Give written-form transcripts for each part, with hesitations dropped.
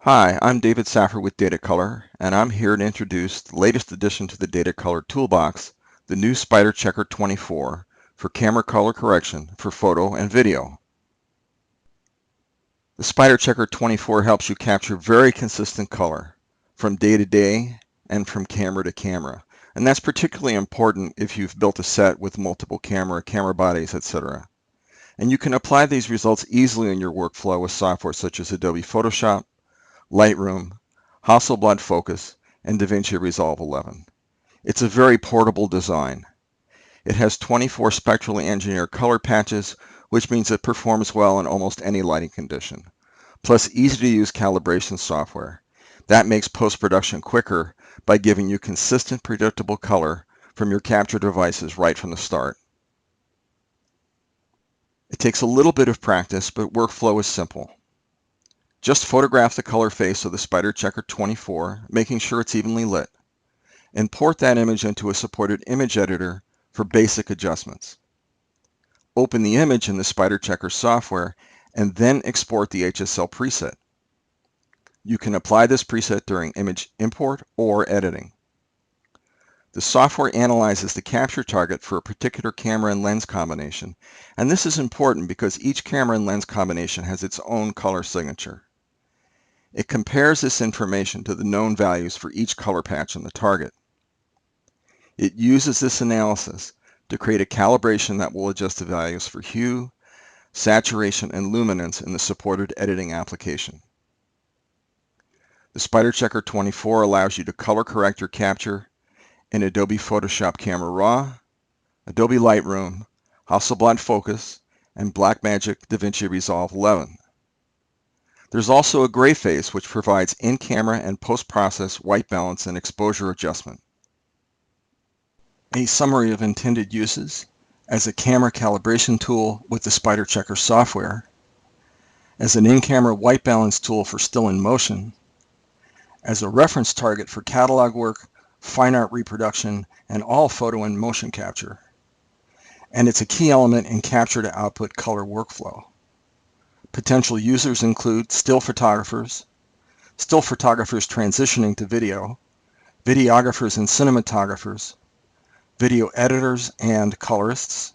Hi, I'm David Saffer with SpyderCHECKR, and I'm here to introduce the latest addition to the SpyderCHECKR toolbox, the new SpyderCHECKR 24 for camera color correction for photo and video. The SpyderCHECKR 24 helps you capture very consistent color from day to day and from camera to camera. And that's particularly important if you've built a set with multiple camera bodies, etc. And you can apply these results easily in your workflow with software such as Adobe Photoshop, Lightroom, Hasselblad Focus, and DaVinci Resolve 11. It's a very portable design. It has 24 spectrally engineered color patches, which means it performs well in almost any lighting condition, plus easy-to-use calibration software. That makes post-production quicker by giving you consistent, predictable color from your capture devices right from the start. It takes a little bit of practice, but workflow is simple. Just photograph the color face of the SpyderCHECKR 24, making sure it's evenly lit. Import that image into a supported image editor for basic adjustments. Open the image in the SpyderCHECKR software and then export the HSL preset. You can apply this preset during image import or editing. The software analyzes the capture target for a particular camera and lens combination, and this is important because each camera and lens combination has its own color signature. It compares this information to the known values for each color patch on the target. It uses this analysis to create a calibration that will adjust the values for hue, saturation, and luminance in the supported editing application. The SpyderCHECKR 24 allows you to color correct your capture in Adobe Photoshop Camera Raw, Adobe Lightroom, Hasselblad Focus, and Blackmagic DaVinci Resolve 11. There's also a gray face which provides in-camera and post-process white balance and exposure adjustment. A summary of intended uses: as a camera calibration tool with the SpyderCHECKR software, as an in-camera white balance tool for still in motion, as a reference target for catalog work, fine art reproduction, and all photo and motion capture, and it's a key element in capture to output color workflow. Potential users include still photographers transitioning to video, videographers and cinematographers, video editors and colorists,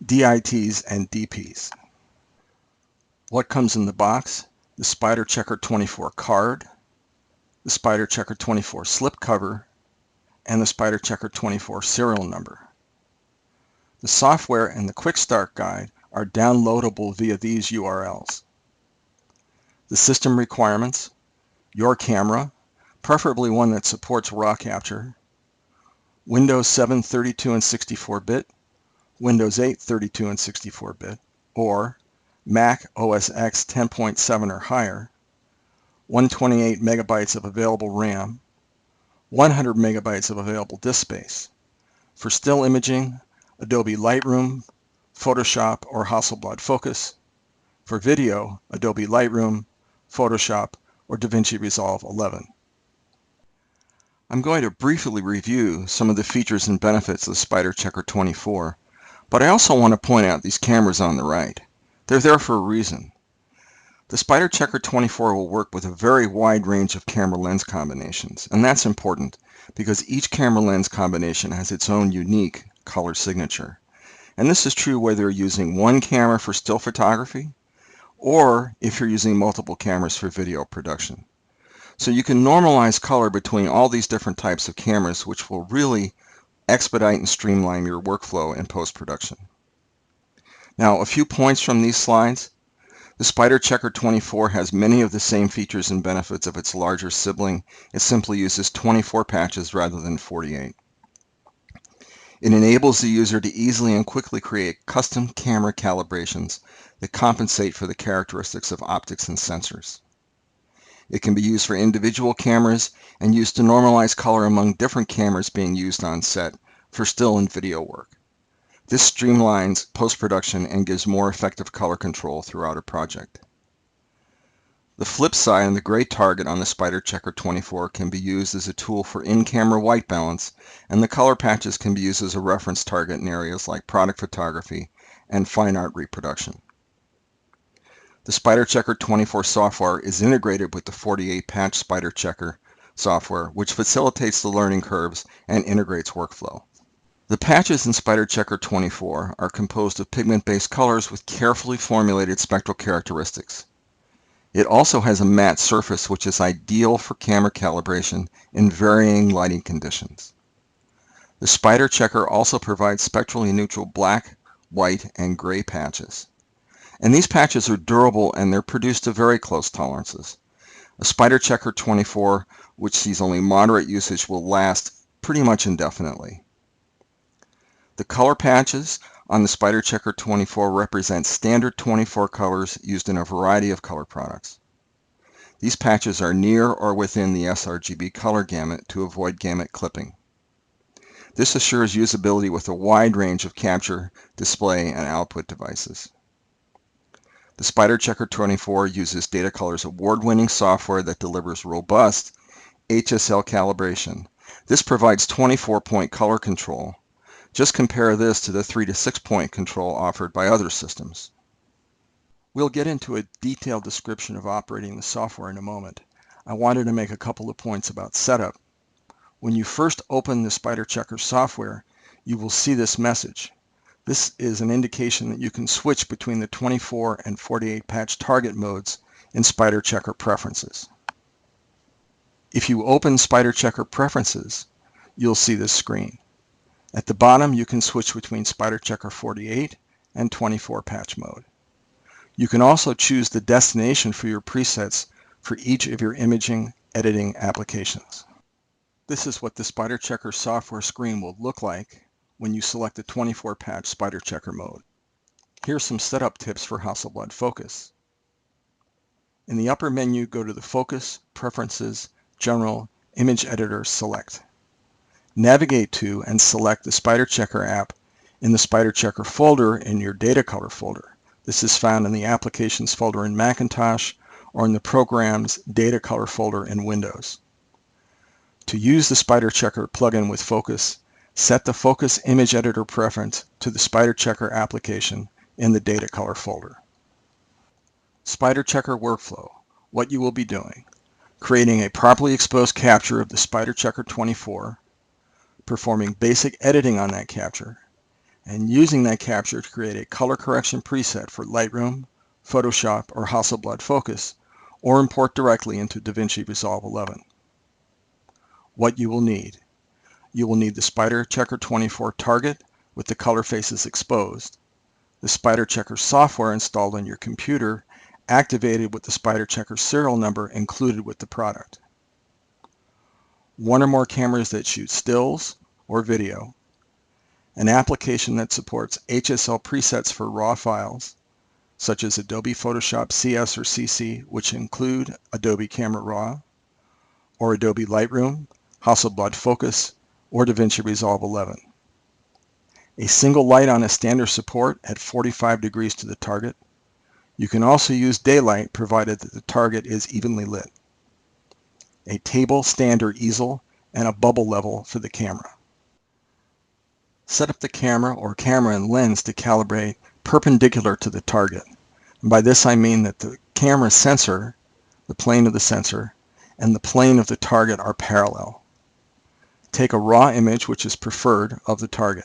DITs and DPs. What comes in the box? The SpyderCHECKR 24 card, the SpyderCHECKR 24 slipcover, and the SpyderCHECKR 24 serial number. The software and the Quick Start Guide are downloadable via these URLs. The system requirements: your camera, preferably one that supports RAW capture, Windows 7 32 and 64-bit, Windows 8 32 and 64-bit, or Mac OS X 10.7 or higher, 128 megabytes of available RAM, 100 megabytes of available disk space. For still imaging, Adobe Lightroom, Photoshop, or Hasselblad Focus. For video, Adobe Lightroom, Photoshop, or DaVinci Resolve 11. I'm going to briefly review some of the features and benefits of the SpyderCHECKR 24, but I also want to point out these cameras on the right. They're there for a reason. The SpyderCHECKR 24 will work with a very wide range of camera lens combinations, and that's important because each camera lens combination has its own unique color signature. And this is true whether you're using one camera for still photography or if you're using multiple cameras for video production. So you can normalize color between all these different types of cameras, which will really expedite and streamline your workflow in post-production. Now, a few points from these slides. The SpyderCHECKR 24 has many of the same features and benefits of its larger sibling. It simply uses 24 patches rather than 48. It enables the user to easily and quickly create custom camera calibrations that compensate for the characteristics of optics and sensors. It can be used for individual cameras and used to normalize color among different cameras being used on set for still and video work. This streamlines post-production and gives more effective color control throughout a project. The flip side and the gray target on the SpyderCHECKR 24 can be used as a tool for in-camera white balance, and the color patches can be used as a reference target in areas like product photography and fine art reproduction. The SpyderCHECKR 24 software is integrated with the 48 patch SpyderCHECKR software, which facilitates the learning curves and integrates workflow. The patches in SpyderCHECKR 24 are composed of pigment-based colors with carefully formulated spectral characteristics. It also has a matte surface, which is ideal for camera calibration in varying lighting conditions. The SpyderCHECKR also provides spectrally neutral black, white, and gray patches. And these patches are durable and they're produced to very close tolerances. A SpyderCHECKR 24, which sees only moderate usage, will last pretty much indefinitely. The color patches on the SpyderCHECKR 24 represent standard 24 colors used in a variety of color products. These patches are near or within the sRGB color gamut to avoid gamut clipping. This assures usability with a wide range of capture, display, and output devices. The SpyderCHECKR 24 uses Datacolor's award-winning software that delivers robust HSL calibration. This provides 24-point color control. Just compare this to the 3 to 6-point control offered by other systems. We'll get into a detailed description of operating the software in a moment. I wanted to make a couple of points about setup. When you first open the SpyderCHECKR software, you will see this message. This is an indication that you can switch between the 24 and 48 patch target modes in SpyderCHECKR Preferences. If you open SpyderCHECKR Preferences, you'll see this screen. At the bottom, you can switch between SpyderCHECKR 48 and 24 patch mode. You can also choose the destination for your presets for each of your imaging editing applications. This is what the SpyderCHECKR software screen will look like when you select the 24 patch SpyderCHECKR mode. Here's some setup tips for Hasselblad Focus. In the upper menu, go to the Focus, Preferences, General, Image Editor Select. Navigate to and select the SpyderCHECKR app in the SpyderCHECKR folder in your Datacolor folder. This is found in the Applications folder in Macintosh or in the Programs Datacolor folder in Windows. To use the SpyderCHECKR plugin with Focus, set the Focus Image Editor preference to the SpyderCHECKR application in the Datacolor folder. SpyderCHECKR workflow. What you will be doing: creating a properly exposed capture of the SpyderCHECKR 24, performing basic editing on that capture, and using that capture to create a color correction preset for Lightroom, Photoshop, or Hasselblad Focus, or import directly into DaVinci Resolve 11. What you will need: you will need the SpyderCHECKR 24 target with the color faces exposed, the SpyderCHECKR software installed on your computer, activated with the SpyderCHECKR serial number included with the product, one or more cameras that shoot stills or video, an application that supports HSL presets for raw files, such as Adobe Photoshop CS or CC, which include Adobe Camera Raw, or Adobe Lightroom, Hasselblad Focus, or DaVinci Resolve 11. A single light on a standard support at 45 degrees to the target. You can also use daylight provided that the target is evenly lit. A table, stand, or easel, and a bubble level for the camera. Set up the camera or camera and lens to calibrate perpendicular to the target. And by this I mean that the camera sensor, the plane of the sensor, and the plane of the target are parallel. Take a raw image, which is preferred, of the target.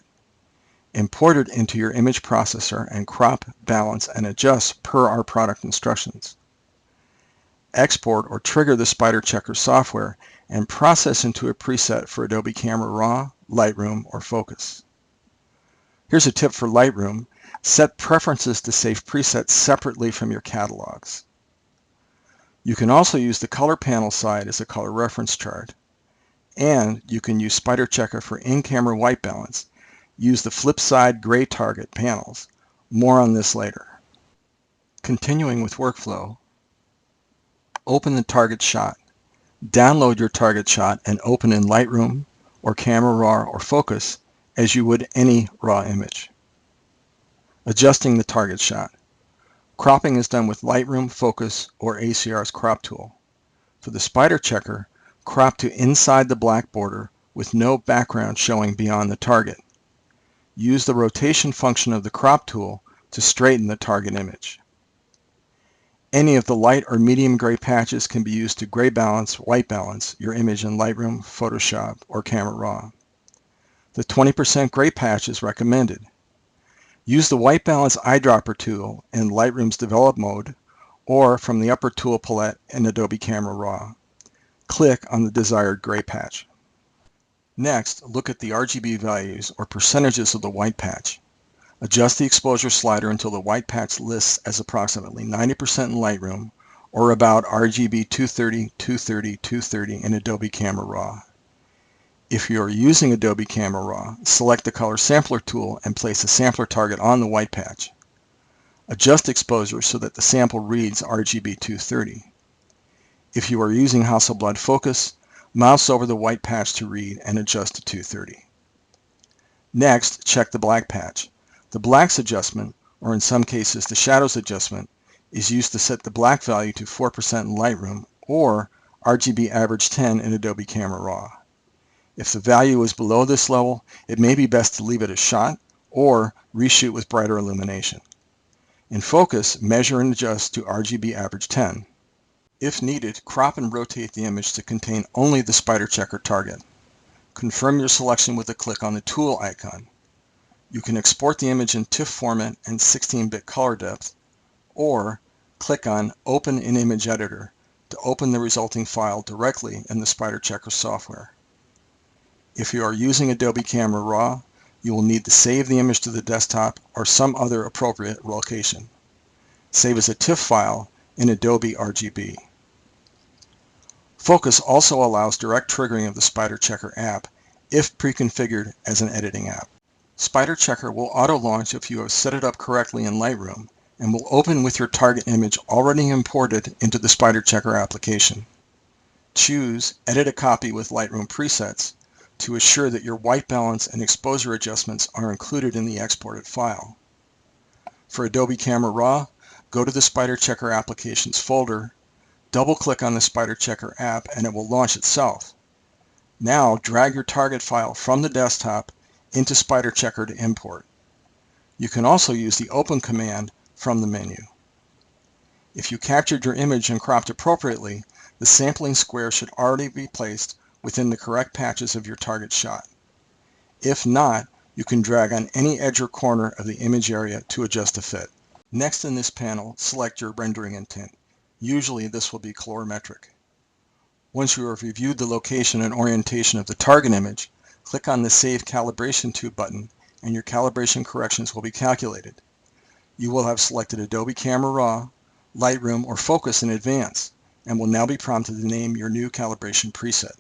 Import it into your image processor and crop, balance, and adjust per our product instructions. Export or trigger the SpyderCHECKR software and process into a preset for Adobe Camera Raw, Lightroom, or Focus. Here's a tip for Lightroom: set preferences to save presets separately from your catalogs. You can also use the color panel side as a color reference chart. And you can use SpyderCHECKR for in-camera white balance. Use the flip side gray target panels. More on this later. Continuing with workflow, open the target shot. Download your target shot and open in Lightroom or Camera Raw or Focus as you would any raw image. Adjusting the target shot. Cropping is done with Lightroom, Focus, or ACR's crop tool. For the SpyderCHECKR, crop to inside the black border with no background showing beyond the target. Use the rotation function of the crop tool to straighten the target image. Any of the light or medium gray patches can be used to gray balance, white balance your image in Lightroom, Photoshop, or Camera Raw. The 20% gray patch is recommended. Use the white balance eyedropper tool in Lightroom's develop mode or from the upper tool palette in Adobe Camera Raw. Click on the desired gray patch. Next, look at the RGB values or percentages of the white patch. Adjust the exposure slider until the white patch lists as approximately 90% in Lightroom or about RGB 230, 230, 230 in Adobe Camera Raw. If you are using Adobe Camera Raw, select the Color Sampler tool and place a sampler target on the white patch. Adjust exposure so that the sample reads RGB 230. If you are using Hasselblad Focus, mouse over the white patch to read and adjust to 230. Next, check the black patch. The blacks adjustment, or in some cases the shadows adjustment, is used to set the black value to 4% in Lightroom or RGB average 10 in Adobe Camera Raw. If the value is below this level, it may be best to leave it as shot or reshoot with brighter illumination. In Focus, measure and adjust to RGB average 10. If needed, crop and rotate the image to contain only the SpyderCHECKR target. Confirm your selection with a click on the tool icon. You can export the image in TIFF format and 16-bit color depth, or click on Open in Image Editor to open the resulting file directly in the SpyderCHECKR software. If you are using Adobe Camera Raw, you will need to save the image to the desktop or some other appropriate location. Save as a TIFF file in Adobe RGB. Focus also allows direct triggering of the SpyderCHECKR app if pre-configured as an editing app. SpyderCHECKR will auto-launch if you have set it up correctly in Lightroom and will open with your target image already imported into the SpyderCHECKR application. Choose Edit a Copy with Lightroom Presets to assure that your white balance and exposure adjustments are included in the exported file. For Adobe Camera Raw, go to the SpyderCHECKR Applications folder, double-click on the SpyderCHECKR app and it will launch itself. Now drag your target file from the desktop into SpyderCHECKR to import. You can also use the Open command from the menu. If you captured your image and cropped appropriately, the sampling square should already be placed within the correct patches of your target shot. If not, you can drag on any edge or corner of the image area to adjust the fit. Next in this panel, select your rendering intent. Usually this will be colorimetric. Once you have reviewed the location and orientation of the target image, click on the Save Calibration To button and your calibration corrections will be calculated. You will have selected Adobe Camera Raw, Lightroom, or Focus in advance and will now be prompted to name your new calibration preset.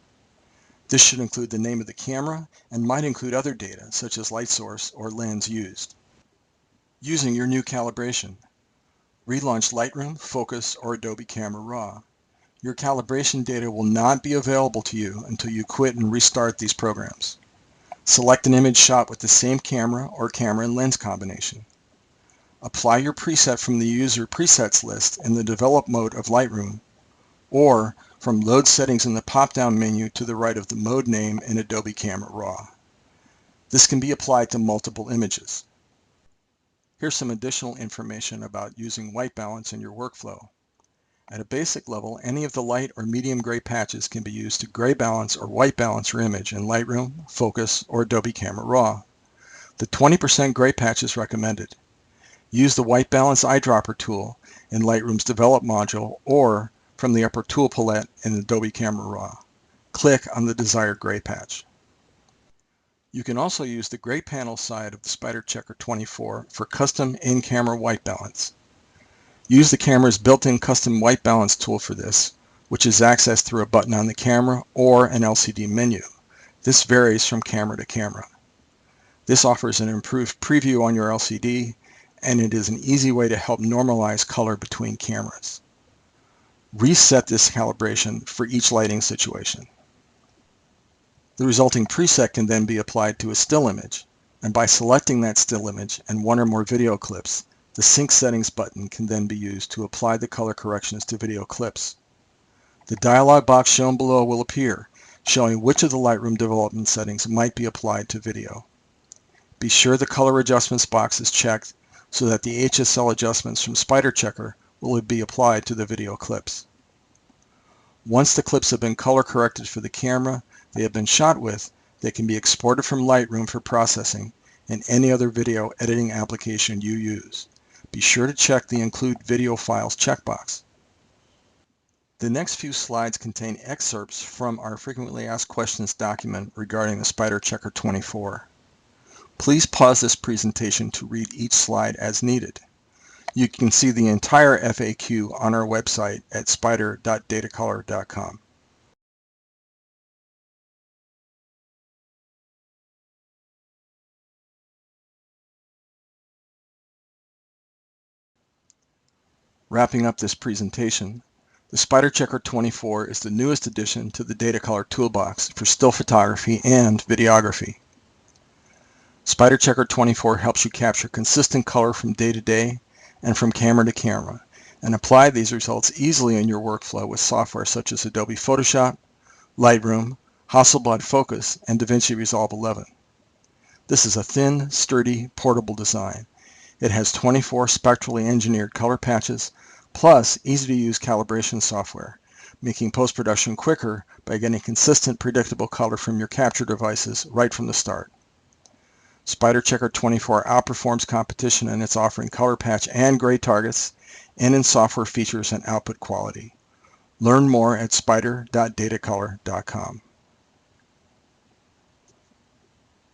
This should include the name of the camera and might include other data such as light source or lens used. Using your new calibration, relaunch Lightroom, Focus, or Adobe Camera Raw. Your calibration data will not be available to you until you quit and restart these programs. Select an image shot with the same camera or camera and lens combination. Apply your preset from the User Presets list in the Develop mode of Lightroom, or from Load Settings in the pop-down menu to the right of the mode name in Adobe Camera Raw. This can be applied to multiple images. Here's some additional information about using white balance in your workflow. At a basic level, any of the light or medium gray patches can be used to gray balance or white balance your image in Lightroom, Focus, or Adobe Camera Raw. The 20% gray patch is recommended. Use the white balance eyedropper tool in Lightroom's Develop module or from the upper tool palette in Adobe Camera Raw. Click on the desired gray patch. You can also use the gray panel side of the SpyderCHECKR 24 for custom in-camera white balance. Use the camera's built-in custom white balance tool for this, which is accessed through a button on the camera or an LCD menu. This varies from camera to camera. This offers an improved preview on your LCD, and it is an easy way to help normalize color between cameras. Reset this calibration for each lighting situation. The resulting preset can then be applied to a still image, and by selecting that still image and one or more video clips, the Sync Settings button can then be used to apply the color corrections to video clips. The dialog box shown below will appear, showing which of the Lightroom development settings might be applied to video. Be sure the color adjustments box is checked so that the HSL adjustments from SpyderCHECKR will be applied to the video clips. Once the clips have been color corrected for the camera they have been shot with, they can be exported from Lightroom for processing in any other video editing application you use. Be sure to check the Include Video Files checkbox. The next few slides contain excerpts from our Frequently Asked Questions document regarding the SpyderCHECKR 24. Please pause this presentation to read each slide as needed. You can see the entire FAQ on our website at spider.datacolor.com. Wrapping up this presentation, the SpyderCHECKR 24 is the newest addition to the Datacolor toolbox for still photography and videography. SpyderCHECKR 24 helps you capture consistent color from day to day and from camera to camera, and apply these results easily in your workflow with software such as Adobe Photoshop, Lightroom, Hasselblad Focus, and DaVinci Resolve 11. This is a thin, sturdy, portable design. It has 24 spectrally engineered color patches, plus easy-to-use calibration software, making post-production quicker by getting consistent, predictable color from your capture devices right from the start. SpyderCHECKR 24 outperforms competition in its offering color patch and gray targets, and in software features and output quality. Learn more at spider.datacolor.com.